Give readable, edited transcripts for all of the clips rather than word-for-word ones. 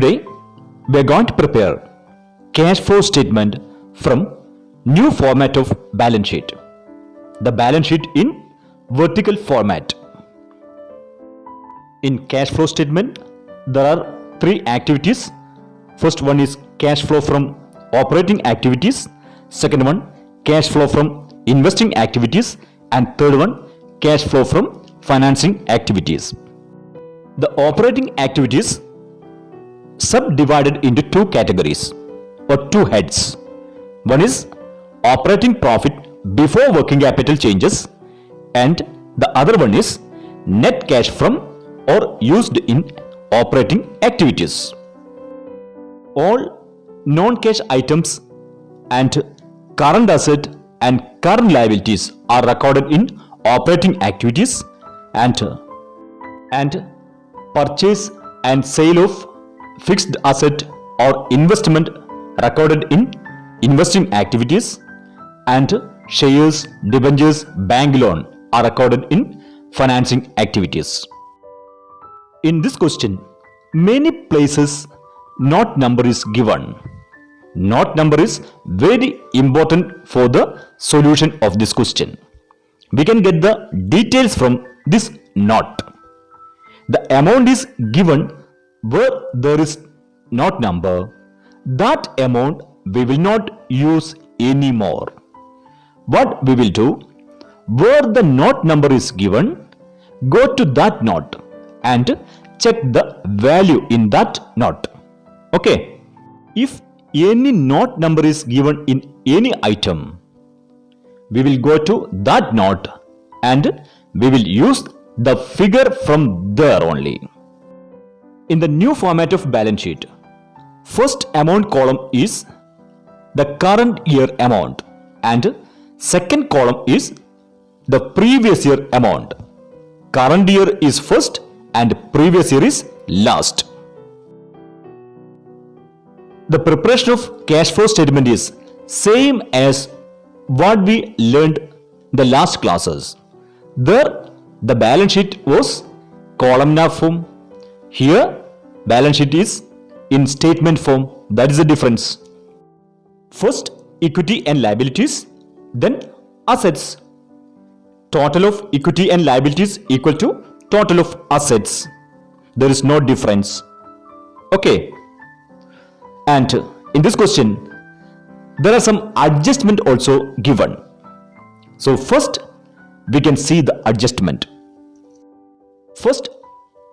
Today, we are going to prepare cash flow statement from new format of balance sheet. The balance sheet in vertical format. In cash flow statement, there are three activities. First one is cash flow from operating activities. Second one, cash flow from investing activities. And third one, cash flow from financing activities. The operating activities subdivided into two categories or two heads. One is operating profit before working capital changes, and the other one is net cash from or used in operating activities. All non-cash items and current asset and current liabilities are recorded in operating activities, and purchase and sale of fixed asset or investment recorded in investing activities, and shares, debentures, bank loan are recorded in financing activities. In this question, many places not number is given. Not number is very important for the solution of this question. We can get the details from this not. The amount is given where there is not number. That amount we will not use anymore. What we will do, where the not number is given, go to that not and check the value in that not. Okay. If any not number is given in any item, we will go to that not and we will use the figure from there only. In the new format of balance sheet, first amount column is the current year amount and second column is the previous year amount. Current year is first and previous year is last. The preparation of cash flow statement is same as what we learned the last classes. There the balance sheet was columnar form. Here balance sheet is in statement form. That is the difference. First equity and liabilities, then assets. Total of equity and liabilities equal to total of assets. There is no difference. Okay. And in this question, there are some adjustment also given. So first, we can see the adjustment. First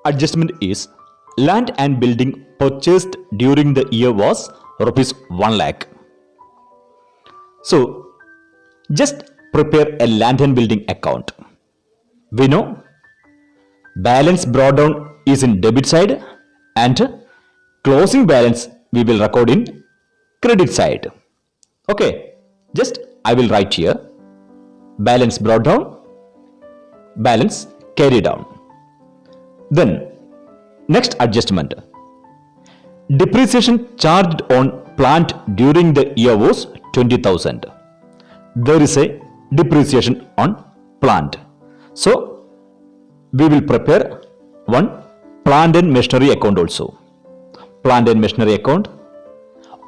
adjustment is land and building purchased during the year was rupees 1 lakh. So just prepare a land and building account. We know balance brought down is in debit side and closing balance we will record in credit side. Okay, just I will write here balance brought down, balance carried down. Then next adjustment, depreciation charged on plant during the year was 20,000. There is a depreciation on plant. So we will prepare one plant and machinery account also. Plant and machinery account,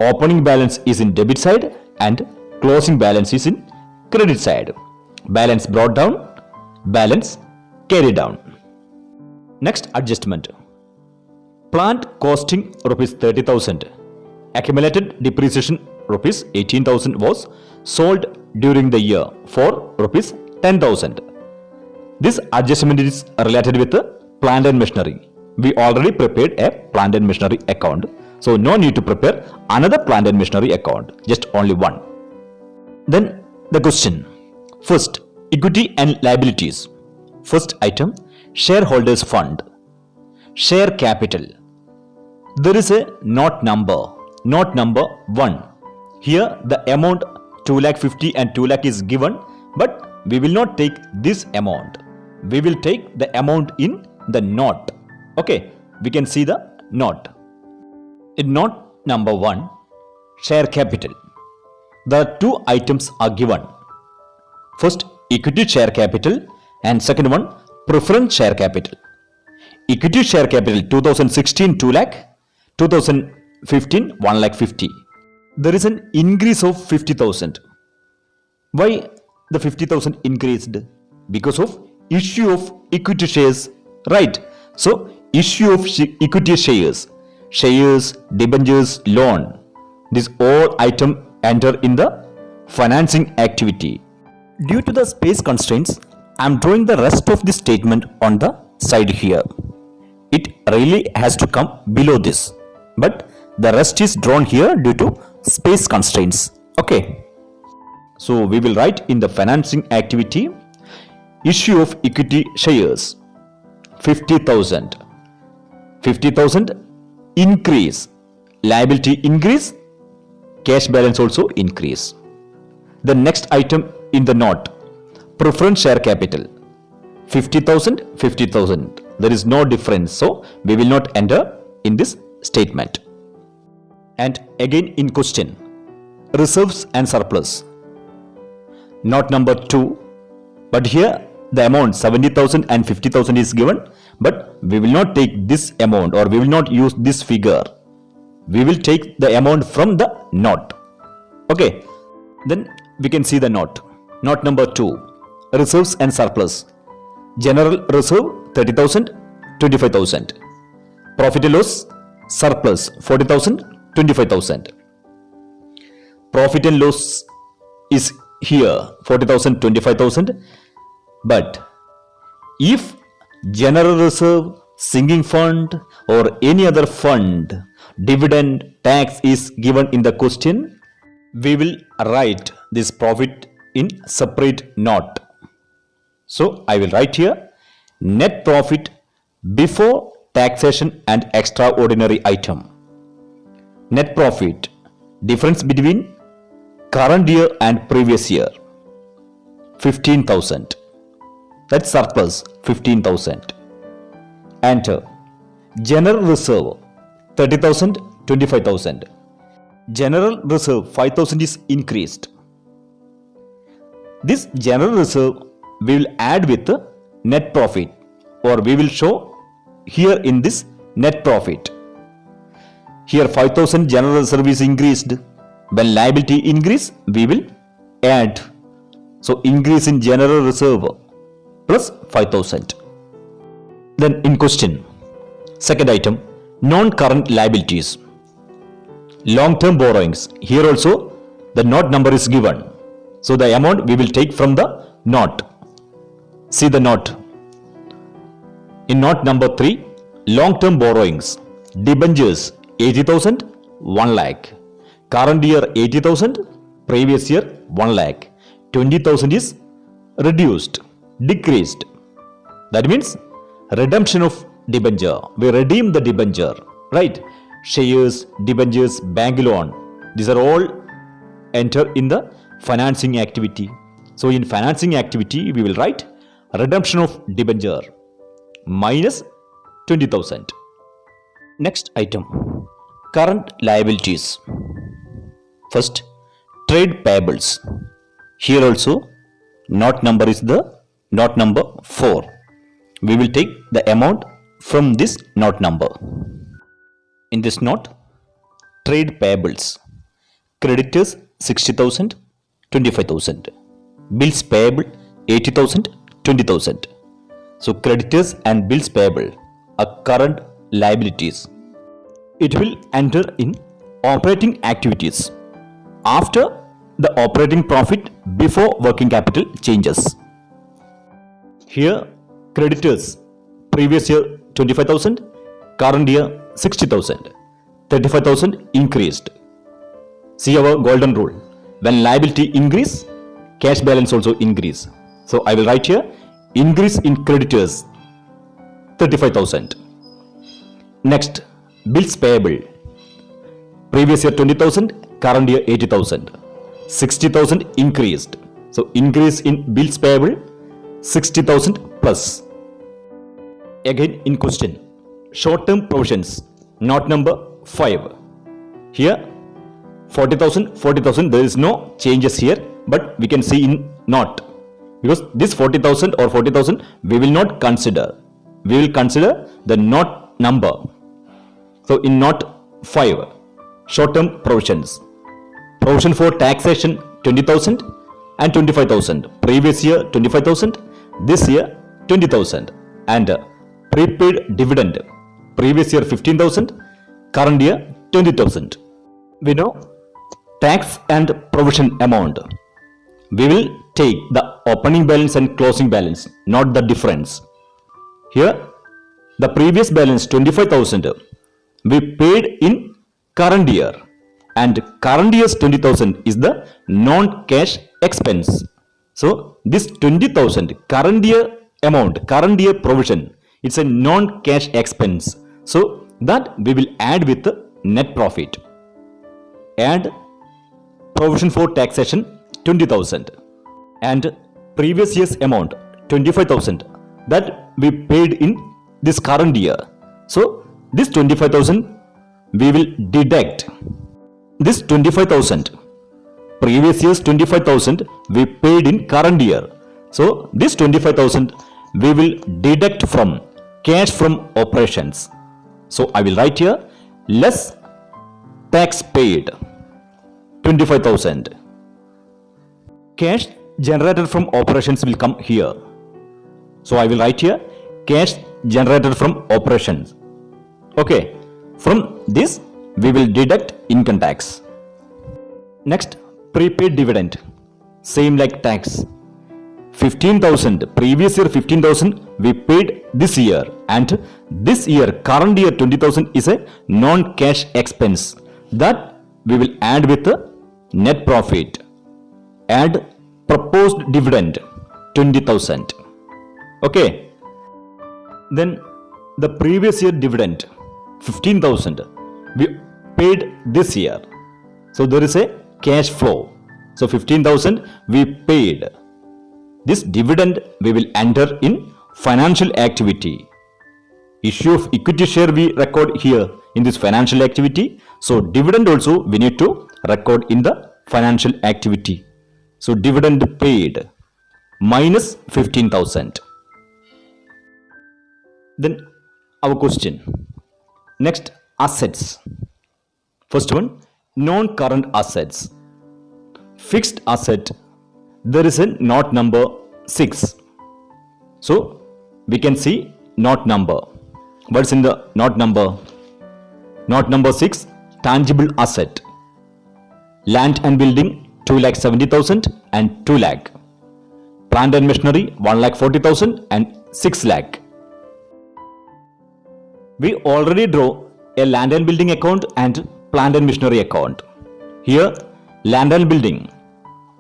opening balance is in debit side and closing balance is in credit side. Balance brought down, balance carried down. Next adjustment, plant costing rupees 30,000, accumulated depreciation rupees 18,000 was sold during the year for rupees 10,000. This adjustment is related with the plant and machinery. We already prepared a plant and machinery account, so no need to prepare another plant and machinery account, just only one. Then the question, first equity and liabilities. First item, shareholders fund, share capital. There is a not number 1. Here the amount 2,50,000 and 2 lakh is given, but we will not take this amount. We will take the amount in the not. Okay, we can see the not. In not number 1, share capital, the two items are given. First equity share capital and second one preference share capital. Equity share capital 2016 2 lakh, 2015 1 lakh 50. There is an increase of 50,000. Why the 50,000 increased? Because of issue of equity shares, right? So issue of equity shares, debentures, loan, this all item enter in the financing activity. Due to the space constraints, I am drawing the rest of the statement on the side here. It really has to come below this, but the rest is drawn here due to space constraints. Okay, so we will write in the financing activity, issue of equity shares 50,000. 50,000 increase, liability increase, cash balance also increase. The next item in the note, preference share capital 50,000, 50,000. There is no difference, so we will not enter in this statement. And again in question, reserves and surplus, note number 2, but here the amount 70,000 and 50,000 is given, but we will not take this amount or we will not use this figure. We will take the amount from the note. Okay, then we can see the note. Note number 2, reserves and surplus. General reserve 30,000, 25,000. Profit and loss surplus 40,000, 25,000. Profit and loss is here 40,000, 25,000. But if general reserve, sinking fund or any other fund, dividend, tax is given in the question, we will write this profit in separate note. So I will write here net profit before taxation and extraordinary item. Net profit, difference between current year and previous year 15,000. That's surplus 15,000. Enter general reserve 30,000, 25,000. General reserve 5,000 is increased. This general reserve we will add with the net profit, or we will show here in this net profit. Here 5,000 general reserve is increased. When liability increase, we will add. So increase in general reserve plus 5,000. Then in question, second item, non-current liabilities. Long-term borrowings. Here also the note number is given. So the amount we will take from the note. See the note. In note number 3, long-term borrowings. Debentures 80,000, 1 lakh. Current year 80,000, previous year 1 lakh. 20,000 is reduced, decreased. That means redemption of debenture. We redeem the debenture, right? Shares, debentures, bank loan. These are all enter in the financing activity. So in financing activity, we will write redemption of debenture minus 20,000. Next item, current liabilities. First, trade payables. Here also, note number is the note number 4. We will take the amount from this note number. In this note, trade payables. Creditors 60,000, 25,000. Bills payable 80,000, 20,000. So creditors and bills payable are current liabilities. It will enter in operating activities after the operating profit before working capital changes. Here creditors previous year 25,000, current year 60,000, 35,000 increased. See our golden rule. When liability increase, cash balance also increase. So I will write here increase in creditors 35,000. Next, bills payable. Previous year 20,000, current year 80,000. 60,000 increased. So increase in bills payable 60,000 plus. Again in question, short-term provisions, note number 5. Here 40,000, 40,000, there is no changes here, but we can see in note. Because this 40,000 or 40,000 we will not consider. We will consider the note number. So in note 5. Short-term provisions. Provision for taxation 20,000 and 25,000. Previous year 25,000, this year 20,000. And prepaid dividend. Previous year 15,000, current year 20,000. We know tax and provision amount. We will take the opening balance and closing balance, not the difference. Here, the previous balance 25,000 we paid in current year, and current year's 20,000 is the non-cash expense. So this 20,000 current year amount, current year provision, it's a non-cash expense. So that we will add with the net profit. Add provision for taxation 20,000 and previous year's amount 25,000 that we paid in this current year. So this 25,000 we will deduct. This 25,000 previous year's 25,000 we paid in current year. So this 25,000 we will deduct from cash from operations. So I will write here less tax paid 25,000. Cash generated from operations will come here. So I will write here cash generated from operations. Okay. From this we will deduct income tax. Next, prepaid dividend. Same like tax. 15,000 previous year 15,000 we paid this year, and this year current year 20,000 is a non-cash expense that we will add with the net profit. Add proposed dividend 20,000. Okay. Then the previous year dividend 15,000 we paid this year. So there is a cash flow. So 15,000 we paid. This dividend we will enter in financial activity. Issue of equity share we record here in this financial activity. So dividend also we need to record in the financial activity. So dividend paid minus 15,000. Then our question. Next, assets. First one, non-current assets. Fixed asset, there is a note number 6. So we can see note number. What's in the note number? Note number 6, tangible asset. Land and building 2,70,000 and 2 lakh. Plant and machinery 1,40,000 and 6 lakh. We already draw a land and building account and plant and machinery account. Here, land and building,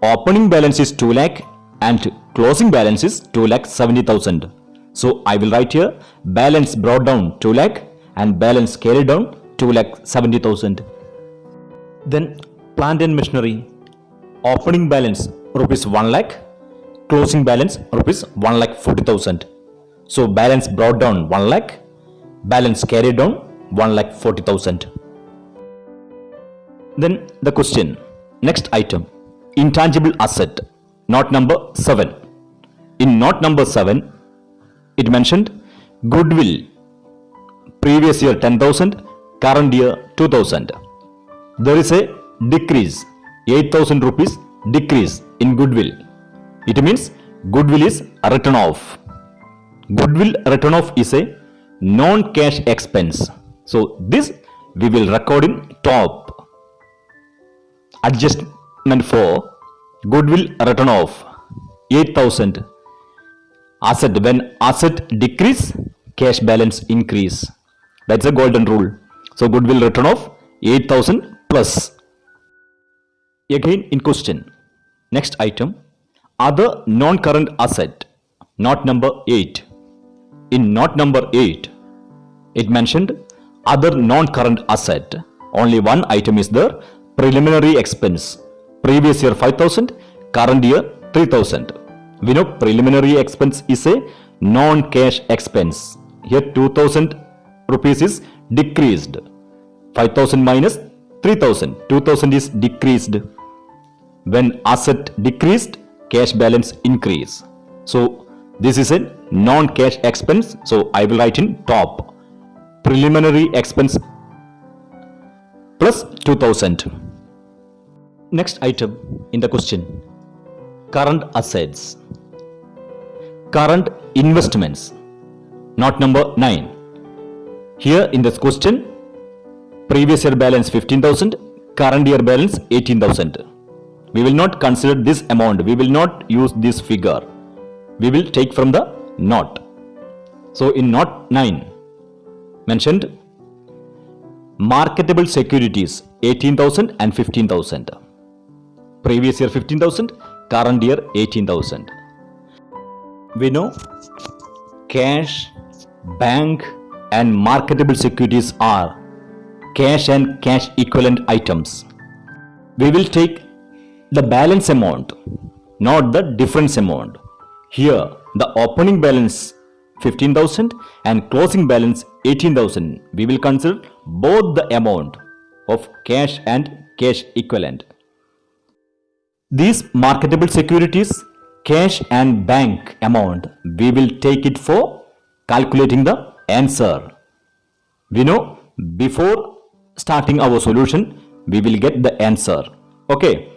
opening balance is 2 lakh and closing balance is 2,70,000. So I will write here balance brought down 2 lakh and balance carried down 2,70,000. Then plant and machinery, opening balance rupees 1 lakh, closing balance rupees 1,40,000. So balance brought down 1 lakh, balance carried down 1,40,000. Then the question, next item, intangible asset, note number 7. In note number 7, it mentioned goodwill, previous year 10,000, current year 2,000. There is a decrease, 8,000 rupees decrease in goodwill. It means goodwill is written off. Goodwill written off is a non-cash expense. So this we will record in top. Adjustment for goodwill written off 8,000. Asset, when asset decrease, cash balance increase. That's a golden rule. So goodwill written off 8,000 plus. Again in question. Next item, other non-current asset, note number 8. In note number 8, it mentioned other non-current asset. Only one item is there, preliminary expense. Previous year 5,000, current year 3,000. We know preliminary expense is a non-cash expense. Here 2,000 rupees is decreased. 5,000 minus 3,000. 2,000 is decreased. When asset decreased, cash balance increase. So this is a non-cash expense. So I will write in top. Preliminary expense plus 2000. Next item in the question, current assets, current investments, not number 9. Here in this question, previous year balance 15,000, current year balance 18,000. We will not consider this amount, we will not use this figure, we will take from the note. So in note 9 mentioned marketable securities 18,000 and 15,000. Previous year 15,000, current year 18,000. We know cash, bank and marketable securities are cash and cash equivalent items. We will take the balance amount, not the difference amount. Here the opening balance 15,000 and closing balance 18,000. We will consider both the amount of cash and cash equivalent. These marketable securities, cash and bank amount, we will take it for calculating the answer. We know before starting our solution, we will get the answer. Okay,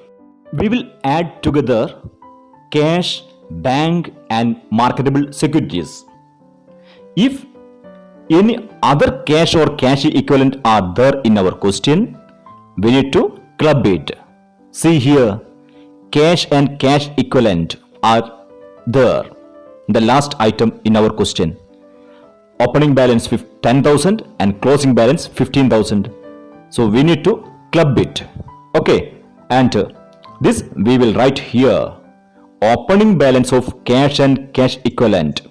we will add together cash, bank and marketable securities. If any other cash or cash equivalent are there in our question, we need to club it. See here, cash and cash equivalent are there, the last item in our question. Opening balance 10,000 and closing balance 15,000. So we need to club it. Okay, and this we will write here. Opening balance of cash and cash equivalent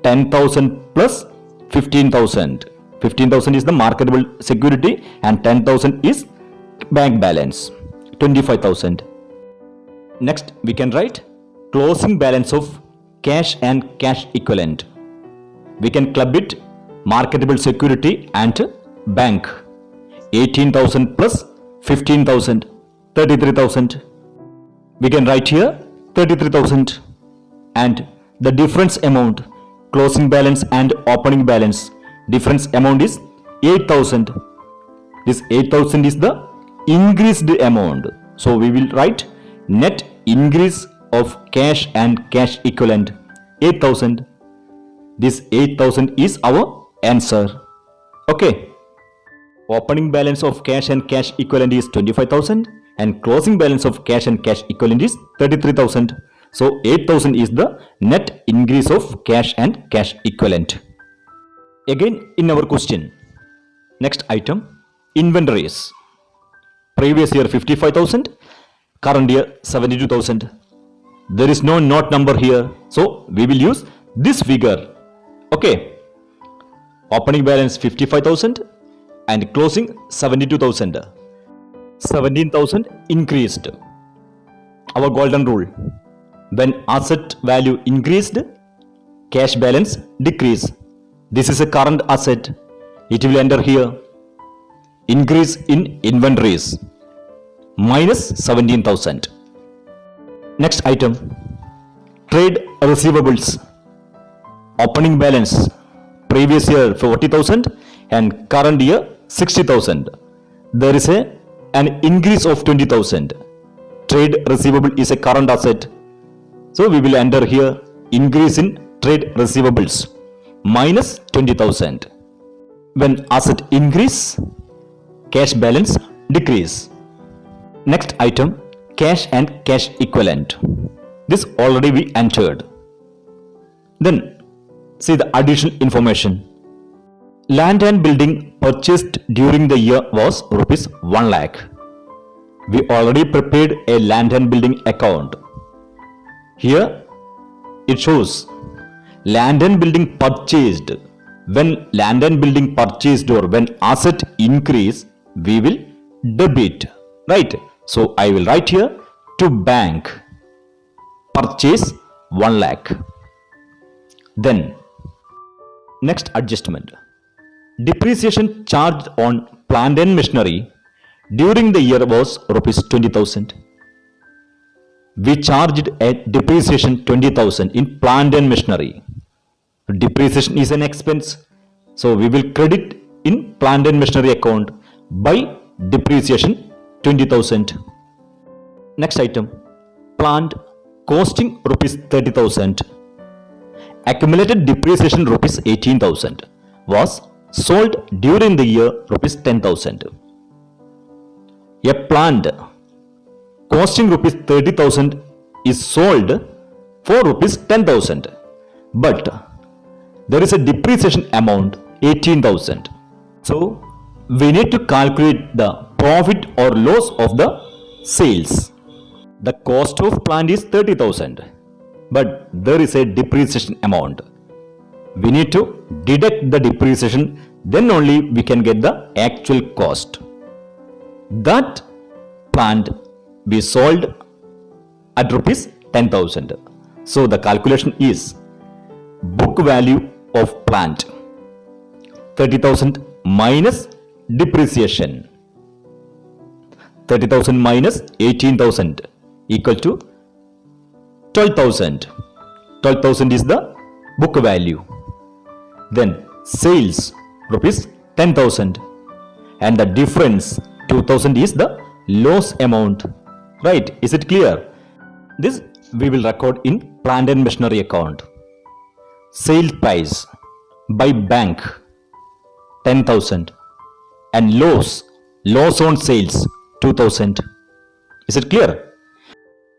10,000 plus 15,000. 15,000 is the marketable security and 10,000 is bank balance, 25,000. Next we can write closing balance of cash and cash equivalent. We can club it marketable security and bank. 18,000 plus 15,000, 33,000. We can write here 33,000 and the difference amount, closing balance and opening balance, difference amount is 8,000. This 8,000 is the increased amount. So we will write net increase of cash and cash equivalent 8,000. This 8,000 is our answer. Okay. Opening balance of cash and cash equivalent is 25,000 and closing balance of cash and cash equivalent is 33,000. So 8,000 is the net increase of cash and cash equivalent. Again in our question, next item, inventories. Previous year 55,000, current year 72,000. There is no note number here, so we will use this figure. Okay, opening balance 55,000 and closing 72,000. 17,000 increased. Our golden rule, when asset value increased, cash balance decreased. This is a current asset, it will enter here. Increase in inventories minus 17,000. Next item, trade receivables. Opening balance previous year 40,000 and current year 60,000. There is an increase of 20,000. Trade receivable is a current asset, so we will enter here increase in trade receivables minus 20,000. When asset increase, cash balance decrease. Next item, cash and cash equivalent. This already we entered. Then see the additional information. Land and building purchased during the year was rupees 1 lakh. We already prepared a land and building account. Here it shows land and building purchased. When land and building purchased or when asset increase, we will debit, right? So I will write here to bank, purchase 1 lakh. Then next adjustment, depreciation charged on plant and machinery during the year was rupees 20,000. We charged a depreciation 20,000 in plant and machinery. Depreciation is an expense, so we will credit in plant and machinery account by depreciation 20,000. Next item, plant costing rupees 30,000. Accumulated depreciation rupees 18,000 was sold during the year rupees 10,000. A plant costing rupees 30,000 is sold for rupees 10,000, but there is a depreciation amount 18,000. So we need to calculate the profit or loss of the sales. The cost of plant is 30,000, but there is a depreciation amount. We need to deduct the depreciation, then only we can get the actual cost. That plant we sold at rupees 10,000. So the calculation is book value of plant 30,000 minus depreciation. 30,000 minus 18,000 equal to 12,000. 12,000 is the book value. Then sales rupees 10,000 and the difference 2,000 is the loss amount. Right? Is it clear? This we will record in plant and machinery account. Sale price by bank 10,000 and loss on sales 2,000. Is it clear?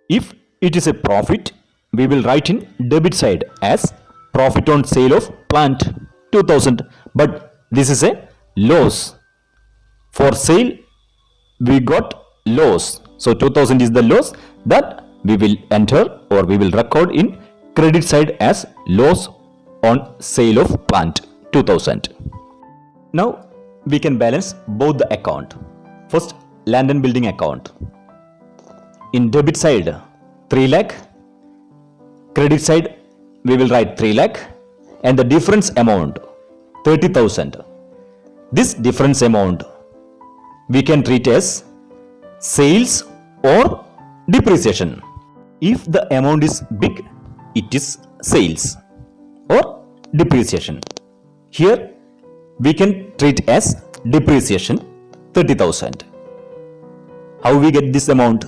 If it is a profit, we will write in debit side as profit on sale of plant 2,000, but this is a loss. For sale we got loss, so 2,000 is the loss that we will enter or we will record in credit side as loss on sale of plant 2,000. Now we can balance both the account. First, land and building account. In debit side 3 lakh, credit side we will write 3 lakh and the difference amount 30,000. This difference amount we can treat as sales or depreciation. If the amount is big, it is sales or depreciation. Here we can treat as depreciation 30,000. How we get this amount?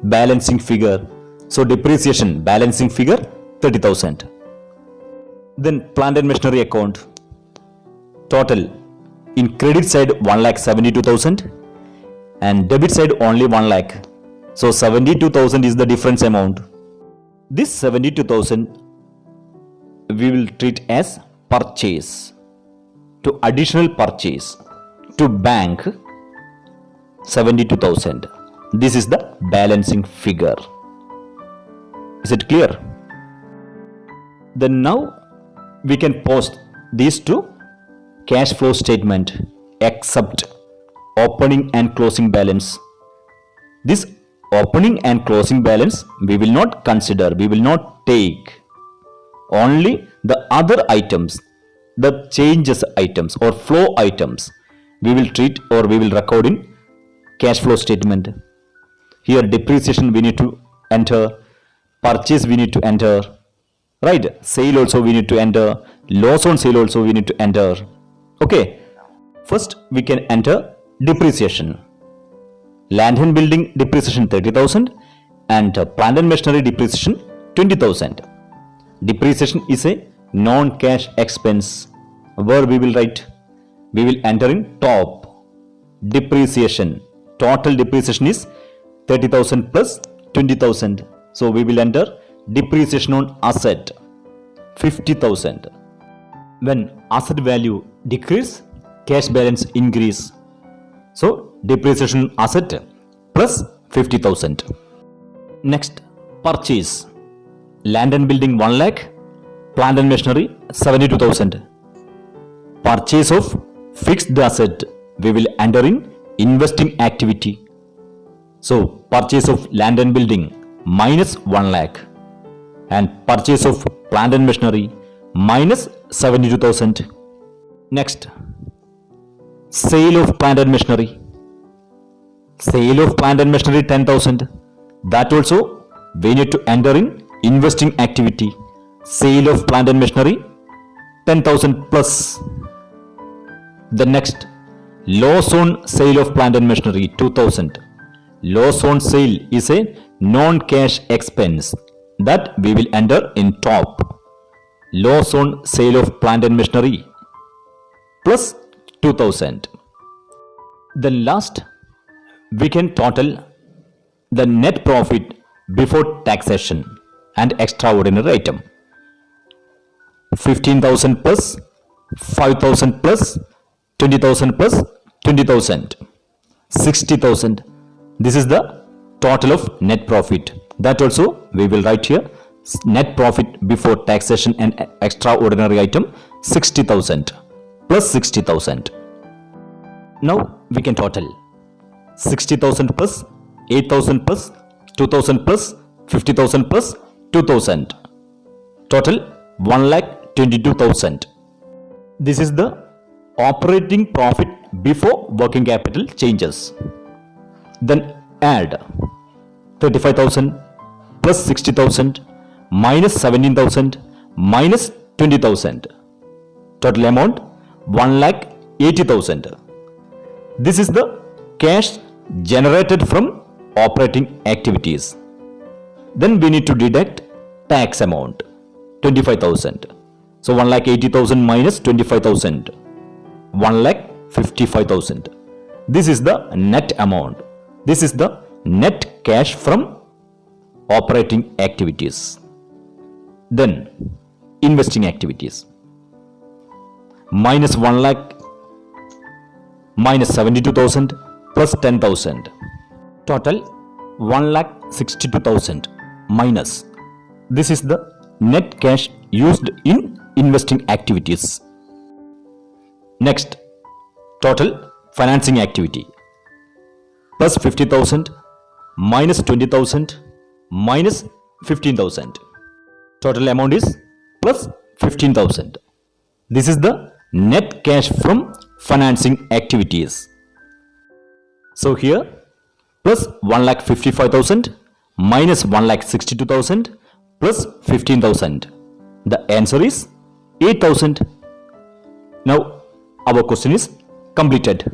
Balancing figure. So depreciation balancing figure 30,000. Then plant and machinery account. Total in credit side 1,72,000 and debit side only 1 lakh. So 72,000 is the difference amount. This 72,000 we will treat as purchase. To additional purchase to bank 72,000. This is the balancing figure. Is it clear? Then now we can post these to cash flow statement except opening and closing balance. This opening and closing balance we will not consider, we will not take. Only the other items, the changes items or flow items we will treat or we will record in cash flow statement. Here depreciation we need to enter, purchase we need to enter, right? Sale also we need to enter, loss on sale also we need to enter. Okay, first we can enter depreciation. Land and building depreciation 30,000 and plant and machinery depreciation 20,000. Depreciation is a non-cash expense. Where we will write? We will enter in top. Depreciation. Total depreciation is 30,000 plus 20,000. So we will enter depreciation on asset 50,000. When asset value decrease, cash balance increase. So depreciation asset plus 50,000. Next, purchase. Land and building 1 lakh, plant and machinery 72,000. Purchase of fixed asset we will enter in investing activity. So purchase of land and building minus 1 lakh and purchase of plant and machinery minus 72,000. Next, sale of plant and machinery. Sale of plant and machinery 10,000. That also we need to enter in investing activity. Sale of plant and machinery 10,000 plus. The next, Loss on sale of plant and machinery 2000. Loss on sale is a non-cash expense that we will enter in top. Loss on sale of plant and machinery plus 2000. Then last, we can total the net profit before taxation and extraordinary item. 15,000 plus 5,000 plus 20,000 plus 20,000. 60,000. This is the total of net profit. That also we will write here. Net profit before taxation and extraordinary item 60,000 plus 60,000. Now we can total 60,000 plus 8,000 plus 2,000 plus 50,000 plus 2,000. Total 1,22,000. This is the operating profit before working capital changes. Then add 35,000 plus 60,000 minus 17,000 minus 20,000. Total amount 1,80,000. This is the cash generated from operating activities. Then we need to deduct tax amount 25,000. So 1,80,000 minus 25,000, 1,55,000. This is the net amount. This is the net cash from operating activities. Then investing activities. Minus 1 lakh minus 72,000 plus 10,000. Total 1,62,000 minus. This is the net cash used in investing activities. Next, total financing activity. Plus 50,000 minus 20,000 minus 15,000. Total amount is plus 15,000. This is the net cash from financing activities. So here plus 1,55,000 minus 1,62,000 plus 15,000. The answer is 8,000. Now our question is completed.